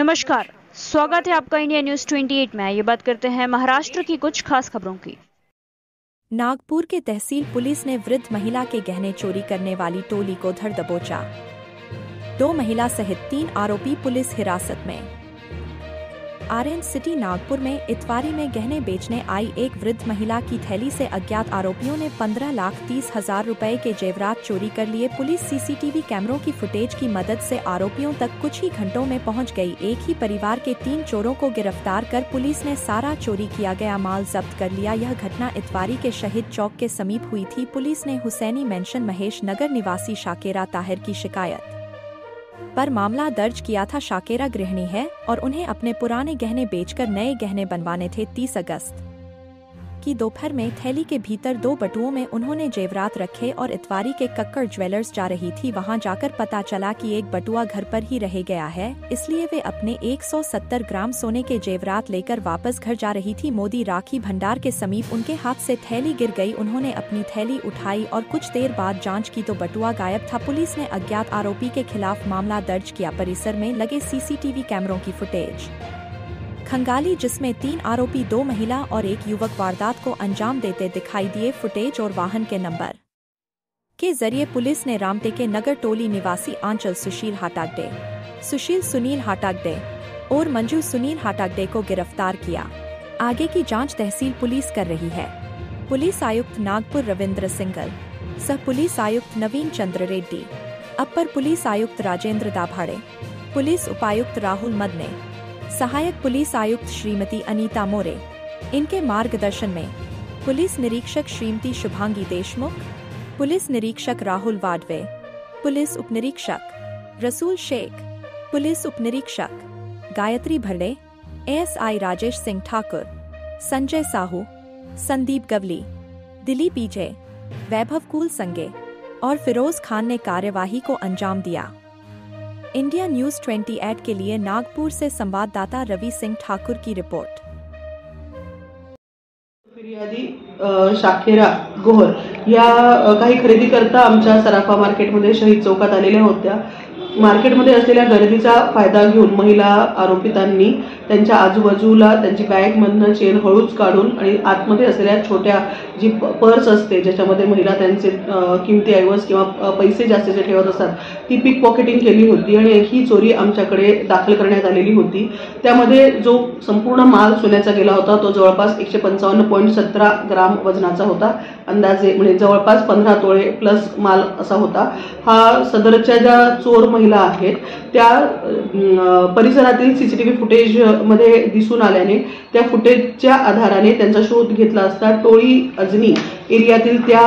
नमस्कार, स्वागत है आपका इंडिया न्यूज 28 में। ये बात करते हैं महाराष्ट्र की कुछ खास खबरों की। नागपुर के तहसील पुलिस ने वृद्ध महिला के गहने चोरी करने वाली टोली को धर दबोचा। 2 महिला सहित 3 आरोपी पुलिस हिरासत में। आरएन सिटी नागपुर में इतवारी में गहने बेचने आई एक वृद्ध महिला की थैली से अज्ञात आरोपियों ने 15,30,000 रुपए के जेवरात चोरी कर लिए। पुलिस सीसीटीवी कैमरों की फुटेज की मदद से आरोपियों तक कुछ ही घंटों में पहुंच गई। एक ही परिवार के 3 चोरों को गिरफ्तार कर पुलिस ने सारा चोरी किया गया माल जब्त कर लिया। यह घटना इतवारी के शहीद चौक के समीप हुई थी। पुलिस ने हुसैनी मेंशन महेश नगर निवासी शाकेरा ताहिर की शिकायत पर मामला दर्ज किया था। शाकेरा गृहिणी है और उन्हें अपने पुराने गहने बेचकर नए गहने बनवाने थे। 30 अगस्त की दोपहर में थैली के भीतर 2 बटुओं में उन्होंने जेवरात रखे और इतवारी के कक्कड़ ज्वेलर्स जा रही थी। वहां जाकर पता चला कि एक बटुआ घर पर ही रह गया है, इसलिए वे अपने 170 ग्राम सोने के जेवरात लेकर वापस घर जा रही थी। मोदी राखी भंडार के समीप उनके हाथ से थैली गिर गई। उन्होंने अपनी थैली उठाई और कुछ देर बाद जांच की तो बटुआ गायब था। पुलिस ने अज्ञात आरोपी के खिलाफ मामला दर्ज किया। परिसर में लगे सीसीटीवी कैमरों की फुटेज खंगाली, जिसमें 3 आरोपी 2 महिला और 1 युवक वारदात को अंजाम देते दिखाई दिए। फुटेज और वाहन के नंबर के जरिए पुलिस ने रामटेके नगर टोली निवासी आंचल सुशील सुनील हाटागडे और मंजू सुनील हाटागडे को गिरफ्तार किया। आगे की जांच तहसील पुलिस कर रही है। पुलिस आयुक्त नागपुर रविंद्र सिंगल, सह पुलिस आयुक्त नवीन चंद्र रेड्डी, अपर पुलिस आयुक्त राजेंद्र दाभाड़े, पुलिस उपायुक्त राहुल मदने, सहायक पुलिस आयुक्त श्रीमती अनीता मोरे, इनके मार्गदर्शन में पुलिस निरीक्षक श्रीमती शुभांगी देशमुख, पुलिस निरीक्षक राहुल वाडवे, पुलिस उपनिरीक्षक रसूल शेख, पुलिस उपनिरीक्षक गायत्री भरले, एएसआई राजेश सिंह ठाकुर, संजय साहू, संदीप गवली, दिलीप ईजे, वैभव कुल संगे और फिरोज खान ने कार्यवाही को अंजाम दिया। इंडिया न्यूज 28 के लिए नागपुर से संवाददाता रवि सिंह ठाकुर की रिपोर्ट। फिर्यादी शाकेरा गोहर या काही खरेदी करता आमच्या सराफा मार्केटमध्ये शहीद चौकात आलेल्या होत्या। मार्केटमध्ये असलेल्या गर्दीचा फायदा घेऊन महिला आरोपितांनी त्यांच्या आजूबाजूला त्यांची बॅगमधनं चेन हळूच काढून आणि आतमध्ये असलेल्या छोट्या जी पर्स असते ज्याच्यामध्ये महिला त्यांचे किमती ऐवज किंवा पैसे जास्तीचे ठेवत असतात ती पिक पॉकेटिंग केली होती आणि ही चोरी आमच्याकडे दाखल करण्यात आलेली होती। त्यामध्ये जो संपूर्ण माल सोन्याचा गेला होता तो जवळपास 155.17 ग्राम वजनाचा होता। अंदाजे म्हणजे जवळपास 15 तोळे प्लस माल असा होता। हा सदरच्या ज्या चोर महिला आहेत त्या परिसरातील सीसीटीव्ही फुटेज मध्ये दिसून आल्याने त्या फुटेजच्या आधाराने त्यांचा शोध घेतला असता टोळी अजनी एरियातील त्या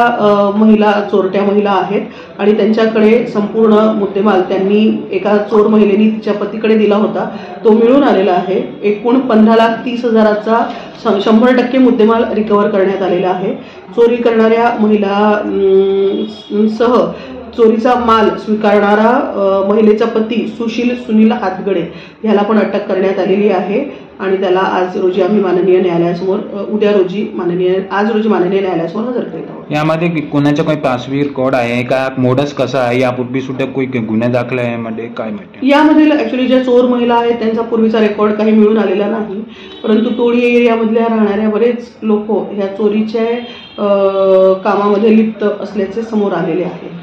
महिला चोरट्या महिला आहेत आणि त्यांच्याकडे संपूर्ण मुद्देमाल त्यांनी एका चोर महिलेने तिच्या पतीकडे दिला होता तो मिळून आलेला आहे। एकूण 15,30,000चा 100% मुद्देमाल रिकव्हर करण्यात आलेला आहे। चोरी करणाऱ्या महिला सह चोरीचा माल स्वीकारणारा महिलेचा पती सुनील हातगडे याला पण अटक करण्यात आलेली आहे आणि त्याला आज रोजी आम्ही माननीय न्यायालयासमोर आज रोजी माननीय न्यायालयासमोर हजर करीत आहोत। यामध्ये कोणाचा काही पासवी रेकॉर्ड आहे का, मोडस कसा आहे, यापूर्वी सुद्धा कोई गुन्हे दाखल आहे यामध्ये काय माहिती? यामध्ये ऍक्च्युअली ज्या चोर महिला आहेत त्यांचा पूर्वीचा रेकॉर्ड काही मिळून आलेला नाही, परंतु टोळी एरियामधल्या राहणाऱ्या बरेच लोक ह्या चोरीच्या कामामध्ये लिप्त असल्याचे समोर आलेले आहे।